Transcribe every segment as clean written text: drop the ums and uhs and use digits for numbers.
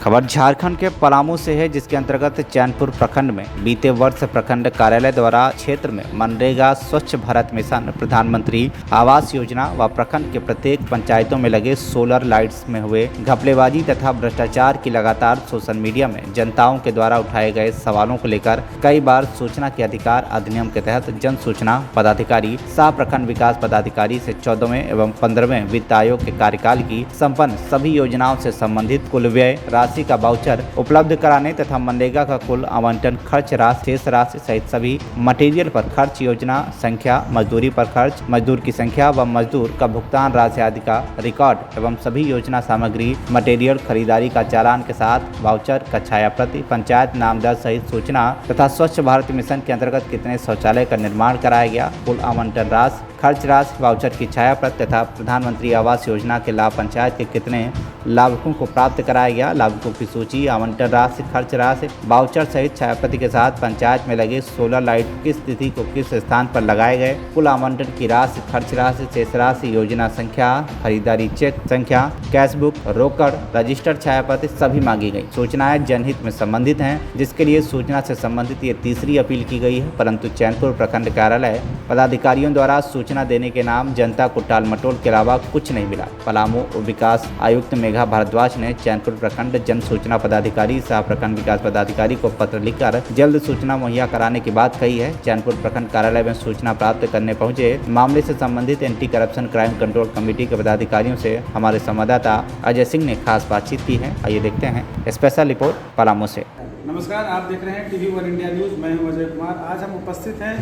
खबर झारखंड के पलामू से है, जिसके अंतर्गत चैनपुर प्रखंड में बीते वर्ष प्रखंड कार्यालय द्वारा क्षेत्र में मनरेगा, स्वच्छ भारत मिशन, प्रधानमंत्री आवास योजना व प्रखंड के प्रत्येक पंचायतों में लगे सोलर लाइट्स में हुए घपलेबाजी तथा भ्रष्टाचार की लगातार सोशल मीडिया में जनताओं के द्वारा उठाए गए सवालों को लेकर कई बार सूचना के अधिकार अधिनियम के तहत जन सूचना पदाधिकारी सह प्रखंड विकास पदाधिकारी से 14वें एवं 15वें वित्त आयोग के कार्यकाल की संपन्न सभी योजनाओं से संबंधित कुल व्यय राशि का वाउचर उपलब्ध कराने तथा मनरेगा का कुल आवंटन खर्च राशि, शेष राशि सहित सभी मटेरियल पर खर्च, योजना संख्या, मजदूरी पर खर्च, मजदूर की संख्या व मजदूर का भुगतान राशि आदि का रिकॉर्ड एवं सभी योजना सामग्री मटेरियल खरीदारी का चालान के साथ वाउचर का छाया प्रति, पंचायत नाम दर्ज सहित सूचना तथा स्वच्छ भारत मिशन के अंतर्गत कितने शौचालय का निर्माण कराया गया, कुल आवंटन राशि, खर्च राशि, वाउचर की छाया प्रति तथा प्रधानमंत्री आवास योजना के लाभ पंचायत के कितने लाभुकों को प्राप्त कराया गया, लाभुकों की सूची, आवंटन राशि, खर्च राशि, वाउचर सहित छाया प्रति के साथ पंचायत में लगे सोलर लाइट किस तिथि को किस स्थान पर लगाए गए, कुल आवंटन की राशि, खर्च राशि, शेष राशि, योजना संख्या, खरीदारी चेक संख्या, कैश बुक, रोकड़, रजिस्टर्ड छाया प्रति सभी मांगी गई। सूचनाएं जनहित में संबंधित हैं, जिसके लिए सूचना से संबंधित ये तीसरी अपील की गई है, परंतु चैनपुर प्रखंड कार्यालय पदाधिकारियों द्वारा सूचना देने के नाम जनता को टाल मटोल के अलावा कुछ नहीं मिला। पलामू विकास आयुक्त मेघा भारद्वाज ने चैनपुर प्रखंड जन सूचना पदाधिकारी सह प्रखंड विकास पदाधिकारी को पत्र लिखकर जल्द सूचना मुहैया कराने की बात कही है। चैनपुर प्रखंड कार्यालय में सूचना प्राप्त करने पहुंचे मामले से संबंधित anti corruption crime control committee के पदाधिकारियों से हमारे संवाददाता अजय सिंह ने खास बातचीत की है। आइए देखते हैं स्पेशल रिपोर्ट पलामू से। नमस्कार, आप देख रहे हैं टीवी 1 इंडिया न्यूज़। मैं हूं अजय कुमार। आज हम उपस्थित हैं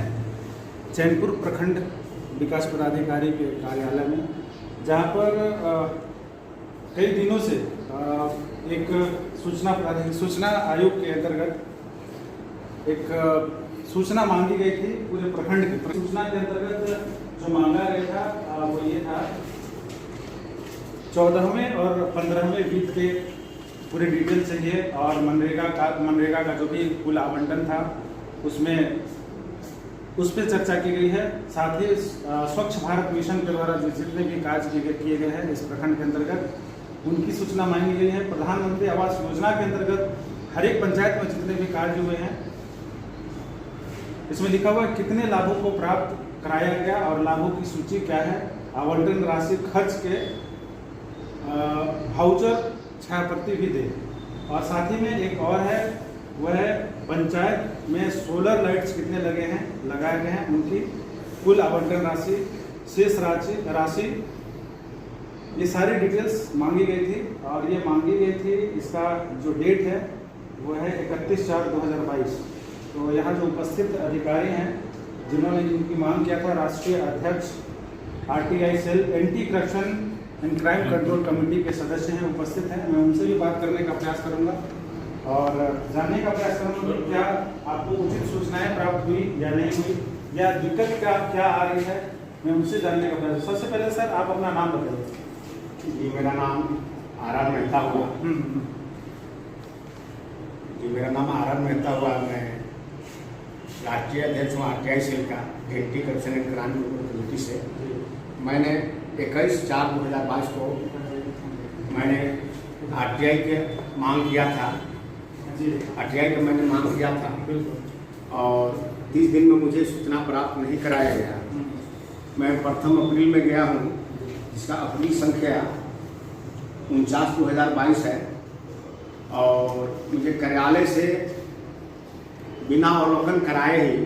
चैनपुर प्रखंड विकास पदाधिकारी के कार्यालय में, जहां पर कई दिनों से एक सूचना आयोग के अंतर्गत एक सूचना मांगी गई थी पूरे प्रखंड की। सूचना के अंतर्गत जो मांगा गया था वो ये था, 14वें और 15वें वित्त के पूरे डिटेल चाहिए और मनरेगा का जो भी कुल आवंटन था उस पर चर्चा की गई है। साथ ही स्वच्छ भारत मिशन के द्वारा जितने भी कार्य किए गए हैं इस प्रखंड के अंतर्गत उनकी सूचना मांगी गई है। प्रधानमंत्री आवास योजना के अंतर्गत हर एक पंचायत में जितने भी कार्य हुए हैं इसमें लिखा हुआ है कितने लाभों को प्राप्त कराया गया और लाभों की सूची क्या है, आवंटन राशि, खर्च के वाउचर छाया प्रति भी दे। और साथ ही में एक और है, वह है पंचायत में सोलर लाइट्स कितने लगाए गए हैं, उनकी कुल आवंटन राशि, शेष राशि, ये सारी डिटेल्स मांगी गई थी। और ये मांगी गई थी, इसका जो डेट है वो है 31/4/2022। तो यहाँ जो उपस्थित अधिकारी हैं जिन्होंने इनकी मांग किया था, राष्ट्रीय अध्यक्ष RTI cell anti corruption and crime control committee के सदस्य हैं, उपस्थित हैं। मैं उनसे भी बात करने का प्रयास करूंगा और जानने का प्रयास करूंगा कि क्या आपको उचित सूचनाएं प्राप्त हुई या नहीं हुई, या दिक्कत क्या आ रही है, मैं उनसे जानने का प्रयास। सबसे पहले सर आप अपना नाम बताइए। जी, मेरा नाम आर मेहता हुआ। जी, मेरा नाम आर मेहता हुआ। मैं राष्ट्रीय अध्यक्ष हूँ RTI सेल का anti corruption and crime control committee से। मैंने 21/4/2022 को मैंने RTI के मांग किया था, RTI का मैंने मांग किया था और 30 दिन में मुझे सूचना प्राप्त नहीं कराया गया। मैं 1 अप्रैल में गया हूँ, जिसका अपनी संख्या 49/2022 है और मुझे कार्यालय से बिना अवलोकन कराए ही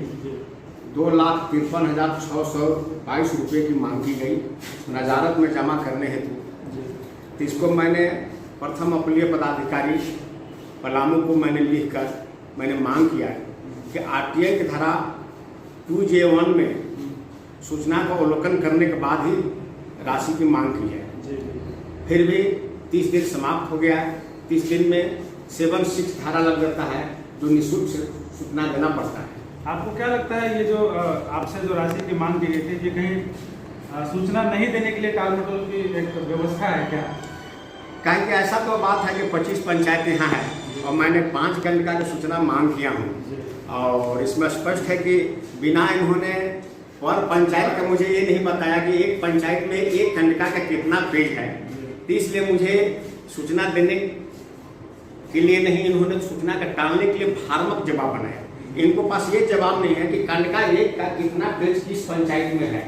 2,53,622 रुपये की मांग की गई नज़ारत में जमा करने हेतु। तो इसको मैंने प्रथम अपीलीय पदाधिकारी पलामू को मैंने लिखकर मैंने मांग किया कि RTI की धारा 2J1 में सूचना को अवलोकन करने के बाद ही राशि की मांग की है। फिर भी 30 दिन समाप्त हो गया है। 30 दिन में 7(6) धारा लग जाता है, जो निःशुल्क सूचना देना पड़ता है। आपको क्या लगता है ये जो आपसे जो राशि की मांग की गई थी, ये कहीं सूचना नहीं देने के लिए टाल मटोल की एक व्यवस्था है क्या? कहें कि ऐसा तो बात है कि 25 पंचायतें यहाँ है और मैंने 5 घंटा की सूचना मांग किया हूँ और इसमें स्पष्ट है कि बिना इन्होंने और पंचायत का मुझे ये नहीं बताया कि एक पंचायत में 1 घंटा का कितना पेज है। तो इसलिए मुझे सूचना देने के लिए नहीं, इन्होंने सूचना का टालने के लिए भ्रामक जवाब बनाया। इनको पास ये जवाब नहीं है कि कंडका 1 का कितना पेज किस पंचायत में है,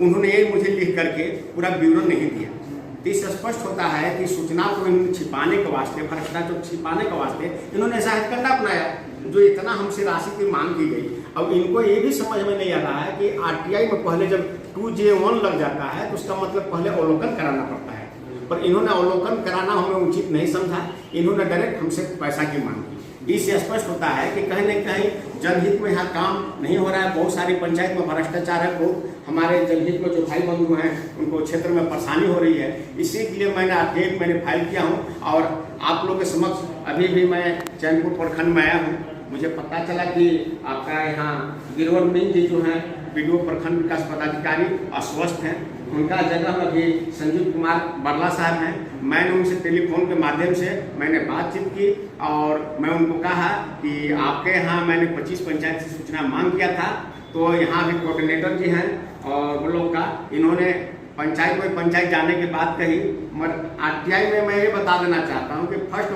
उन्होंने ये मुझे लिख करके पूरा विवरण नहीं दिया। तो इससे स्पष्ट होता है कि सूचना को इन्होंने छिपाने के वास्ते, भ्रष्टाचार छिपाने के वास्ते इन्होंने ऐसा हथकंडा अपनाया जो इतना हमसे राशि की मांग की गई। अब इनको ये भी समझ में नहीं आ रहा है कि RTI में पहले जब 2J1 लग जाता है तो उसका मतलब पहले अवलोकन कराना पड़ता है, पर इन्होंने अवलोकन कराना हमें उचित नहीं समझा, इन्होंने डायरेक्ट हमसे पैसा की मांग की। इससे स्पष्ट होता है कि कहीं न कहीं जनहित में यहाँ काम नहीं हो रहा है। बहुत सारी पंचायत में भ्रष्टाचार है, बहुत हमारे जनहित में जो भाई बंधु हैं उनको क्षेत्र में परेशानी हो रही है। इसी के लिए मैंने RTI मैंने फाइल किया हूँ और आप लोगों के समक्ष अभी भी मैं चैनपुर प्रखंड में आया हूँ। मुझे पता चला कि आपका यहाँ गिरवर मीन जी जो हैं BDO प्रखंड विकास पदाधिकारी अस्वस्थ हैं, उनका जगह अभी संजीव कुमार बरला साहब हैं। मैंने उनसे टेलीफोन के माध्यम से मैंने बातचीत की और मैं उनको कहा कि आपके यहाँ मैंने 25 पंचायत से सूचना मांग किया था, तो यहाँ भी कोऑर्डिनेटर जी हैं और वो लोग का इन्होंने पंचायत में पंचायत जाने की बात कही। मगर RTI में मैं ये बता देना चाहता हूँ कि फर्स्ट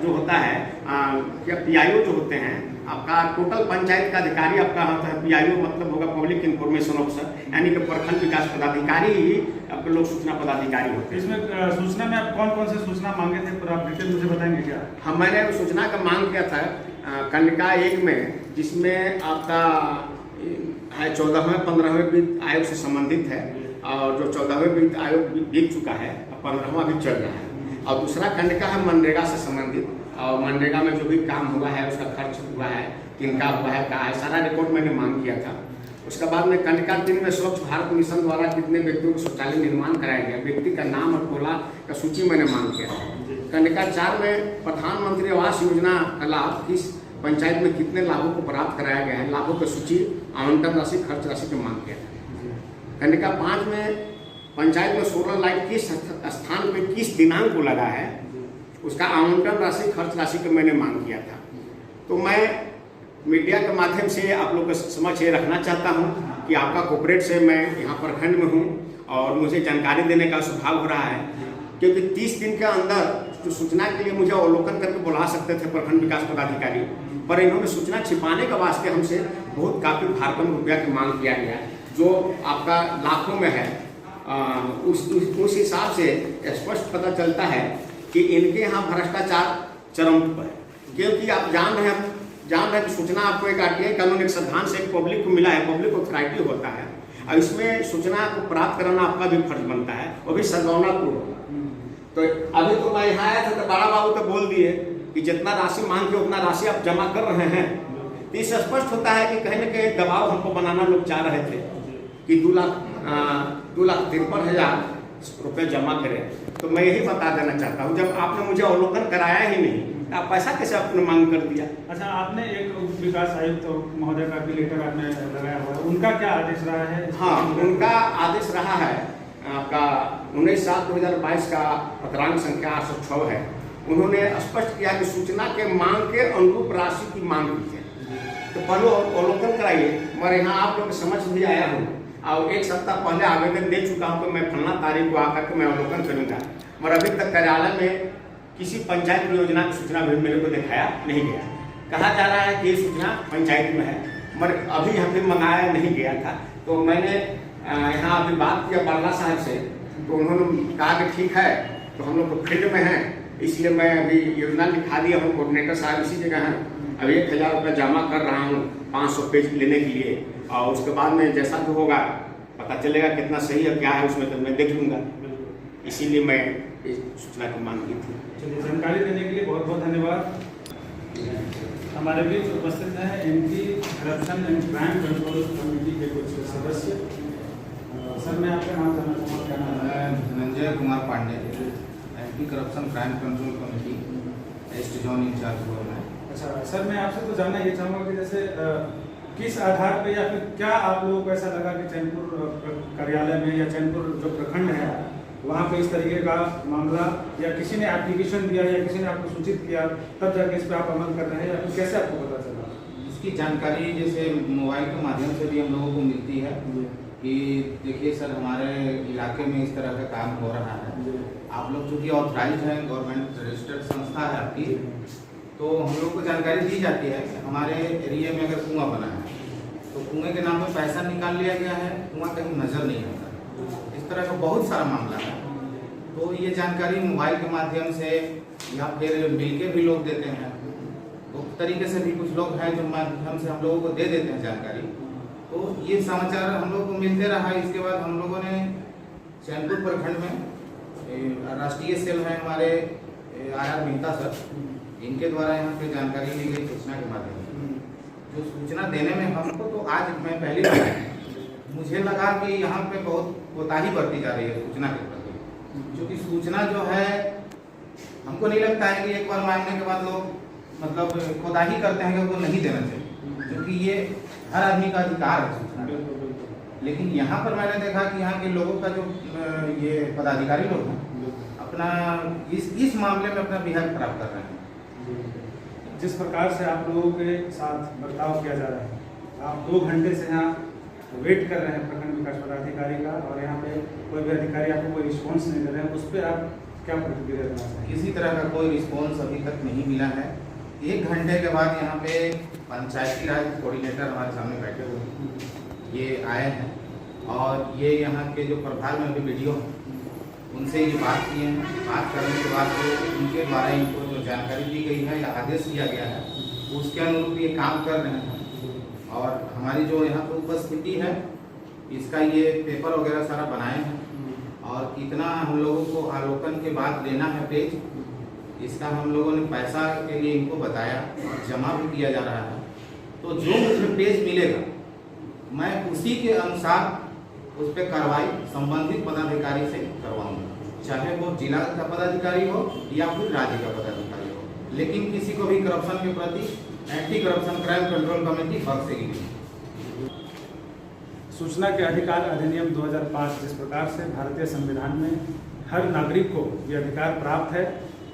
जो होता है क्या PIO जो होते हैं आपका टोटल पंचायत का अधिकारी आपका होता है। PIO मतलब होगा पब्लिक इंफॉर्मेशन ऑफिसर, यानी कि प्रखंड विकास पदाधिकारी ही आपके लोग सूचना पदाधिकारी होते हैं। इसमें सूचना में आप कौन कौन से सूचना मांगे थे, पूरा डिटेल मुझे बताएंगे क्या? हाँ, मैंने सूचना का मांग किया था कंडका 1 में, जिसमें आपका 14वें 15वें वित्त आयोग से संबंधित है और जो 14वें वित्त आयोग बीत चुका है, 15वां भी चल रहा है। और दूसरा कंडका है मनरेगा से संबंधित, और मनरेगा में जो भी काम हुआ है उसका खर्च हुआ है, किनका हुआ है, कहाँ है, सारा रिकॉर्ड मैंने मांग किया था। उसके बाद में कंडका 3 में स्वच्छ भारत मिशन द्वारा कितने व्यक्तियों को शौचालय निर्माण कराया गया, व्यक्ति का नाम और टोला का सूची मैंने मांग किया। कंडका 4 में प्रधानमंत्री आवास योजना का लाभ किस पंचायत में कितने लाभों को प्राप्त कराया गया है, लाभों की सूची, आवंटन राशि, खर्च राशि की मांग किया था। कंडका 5 में पंचायत में सोलर लाइट किस स्थान पे किस दिनांक को लगा है, उसका आवंटन राशि, खर्च राशि का मैंने मांग किया था। तो मैं मीडिया के माध्यम से आप लोगों के समक्ष ये रखना चाहता हूँ कि आपका कोऑपरेट से मैं यहाँ प्रखंड में हूँ और मुझे जानकारी देने का स्वभाव हो रहा है, क्योंकि 30 दिन के अंदर जो सूचना के लिए मुझे अवलोकन करके बुला सकते थे प्रखंड विकास पदाधिकारी, पर इन्होंने सूचना छिपाने के वास्ते हमसे बहुत काफ़ी भरकम रुपया की मांग किया गया, जो आपका लाखों में है। उस हिसाब से स्पष्ट पता चलता है कि इनके यहाँ भ्रष्टाचार चरम पर है, क्योंकि आप जान रहे हैं कि सूचना आपको एक RTI कानून एक संविधान से एक पब्लिक को मिला है, पब्लिक अथॉरिटी होता है और इसमें सूचना को प्राप्त कराना आपका भी फर्ज बनता है, वो भी सद्भावनापूर्ण। तो अभी तो मैं यहाँ आया था तो बड़ा बाबू तो बोल दिए कि जितना राशि मांग के उतना राशि आप जमा कर रहे हैं। तो इससे स्पष्ट होता है कि कहीं न कहीं दबाव हमको बनाना लोग चाह रहे थे कि 2,53,000 रुपये जमा करें। तो मैं यही बता देना चाहता हूँ, जब आपने मुझे अवलोकन कराया ही नहीं, आप पैसा कैसे आपने मांग कर दिया? अच्छा, आपने एक विकास आयुक्त महोदय का भी लेटर आपने लगाया हुआ है, उनका क्या आदेश रहा है? हाँ, उनका आदेश रहा है आपका 19/7/2022 का पत्रांक संख्या 806 है। उन्होंने स्पष्ट किया कि सूचना के मांग के अनुरूप राशि की मांग की है, तो पहले अवलोकन कराइए। मगर यहाँ आप लोग समझ भी आया हूँ और 1 सप्ताह पहले आवेदन दे चुका हूँ तो मैं फलना तारीख को आकर के मैं अवलोकन करूँगा, मगर अभी तक कार्यालय में किसी पंचायत योजना की सूचना भी मेरे को दिखाया नहीं गया। कहा जा रहा है कि ये सूचना पंचायत में है, मगर अभी यहाँ पे मंगाया नहीं गया था। तो मैंने यहाँ अभी बात किया बरला साहब से, तो उन्होंने कहा कि ठीक है, तो हम लोग तो फील्ड में हैं, इसलिए मैं अभी योजना लिखा दिया हूँ। कोऑर्डिनेटर साहब इसी जगह हैं, अभी 1,000 रुपये जमा कर रहा हूँ 500 पेज लेने के लिए, और उसके बाद में जैसा भी होगा पता चलेगा कितना सही है क्या है उसमें, तो मैं देख लूँगा। इसीलिए मैं इस सूचना की मांग की थी। चलिए, जानकारी देने के लिए बहुत बहुत धन्यवाद। हमारे बीच उपस्थित हैं anti corruption and crime control committee के कुछ सदस्य। सर, मैं आपका नाम जानना चाहूँगा, क्या नाम है? Dhananjay Kumar Pandey, anti corruption crime control committee east zone in charge हुआ मैं। अच्छा सर, मैं आपसे तो जानना ये चाहूँगा कि जैसे किस आधार पे या फिर क्या आप लोगों को ऐसा लगा कि चैनपुर कार्यालय में या चैनपुर जो प्रखंड है वहाँ पे इस तरीके का मामला, या किसी ने एप्लीकेशन दिया या किसी ने आपको सूचित किया तब जाके इस पर आप अमल कर रहे हैं, या फिर कैसे आपको पता चला? इसकी जानकारी जैसे मोबाइल के माध्यम से भी हम लोगों को मिलती है, कि देखिए सर, हमारे इलाके में इस तरह का काम हो रहा है। आप लोग चूँकि ऑथराइज हैं, गवर्नमेंट रजिस्टर्ड संस्था है आपकी, तो हम लोग को जानकारी दी जाती है कि हमारे एरिया में अगर कुआं बना है तो कुएं के नाम पर पैसा निकाल लिया गया है, कुआं कहीं नज़र नहीं आता। इस तरह का बहुत सारा मामला है। तो ये जानकारी मोबाइल के माध्यम से या फिर मिल के भी लोग देते हैं, तो तरीके से भी कुछ लोग हैं जो माध्यम से हम लोगों को दे देते हैं जानकारी। तो ये समाचार हम लोग को मिलते रहा। इसके बाद हम लोगों ने चैनपुर प्रखंड में राष्ट्रीय सेल है हमारे आर मेहता सर, इनके द्वारा यहाँ पे जानकारी ली गई सूचना के माध्यम से। जो सूचना देने में हमको तो आज मैं पहली बार मुझे लगा कि यहाँ पे बहुत कोताही बरती जा रही है सूचना के प्रति, क्योंकि सूचना जो है हमको नहीं लगता है कि एक बार मांगने के बाद लोग मतलब कोताही करते हैं कि वो नहीं देना चाहिए, क्योंकि ये हर आदमी का अधिकार है सूचना का। लेकिन यहाँ पर मैंने देखा कि यहाँ के लोगों का जो ये पदाधिकारी लोग हैं अपना इस मामले में अपना बिहेव खराब कर रहे हैं। जिस प्रकार से आप लोगों के साथ बर्ताव किया जा रहा है, आप 2 घंटे से यहाँ वेट कर रहे हैं प्रखंड विकास पदाधिकारी का, और यहाँ पे कोई भी अधिकारी आपको कोई रिस्पॉन्स नहीं दे रहे हैं, उस पर आप क्या प्रतिक्रिया देना चाहते हैं? किसी तरह का कोई रिस्पॉन्स अभी तक नहीं मिला है। 1 घंटे के बाद यहाँ पे पंचायती राज कोऑर्डिनेटर हमारे सामने बैठे हुए हैं, ये आए हैं और ये यहाँ के जो प्रभार में अभी वीडियो हैं उनसे ये बात किए हैं। बात करने के बाद जो उनके द्वारा इनको जो जानकारी दी गई है या आदेश दिया गया है उसके अनुरूप ये काम कर रहे हैं। और हमारी जो यहाँ पर उपस्थिति है इसका ये पेपर वगैरह सारा बनाए हैं, और कितना हम लोगों को आलोकन के बाद लेना है पेज, इसका हम लोगों ने पैसा के लिए इनको बताया और जमा भी किया जा रहा है। तो जो मुझे पेज मिलेगा मैं उसी के अनुसार उस पर कार्रवाई संबंधित पदाधिकारी से करवाऊंगा, चाहे वो जिला का पदाधिकारी हो या फिर राज्य का पदाधिकारी हो। लेकिन किसी को भी करप्शन के प्रति anti corruption crime control committee बख्शेगी। सूचना के अधिकार अधिनियम 2005 जिस प्रकार से भारतीय संविधान में हर नागरिक को ये अधिकार प्राप्त है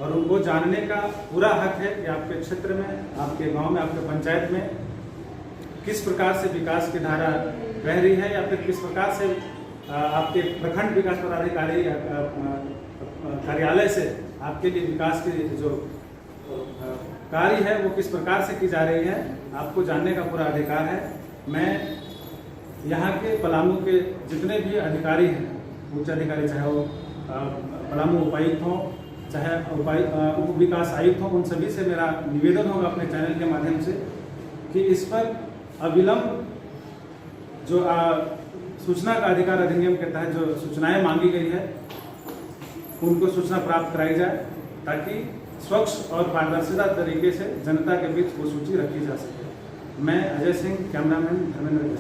और उनको जानने का पूरा हक है कि आपके क्षेत्र में, आपके गांव में, आपके पंचायत में किस प्रकार से विकास की धारा बह रही है, या फिर किस प्रकार से आपके प्रखंड विकास पदाधिकारी कार्यालय से आपके लिए विकास की जो कार्य है वो किस प्रकार से की जा रही है, आपको जानने का पूरा अधिकार है। मैं यहाँ के पलामू के जितने भी अधिकारी हैं, उच्च अधिकारी, चाहे वो पलामू उपायुक्त हो, चाहे उप विकास आयुक्त हो, उन सभी से मेरा निवेदन होगा अपने चैनल के माध्यम से कि इस पर अविलंब जो सूचना का अधिकार अधिनियम के तहत जो सूचनाएं मांगी गई है उनको सूचना प्राप्त कराई जाए, ताकि स्वच्छ और पारदर्शिता तरीके से जनता के बीच वो सूची रखी जा सके। मैं अजय सिंह, कैमरामैन धर्मेंद्र।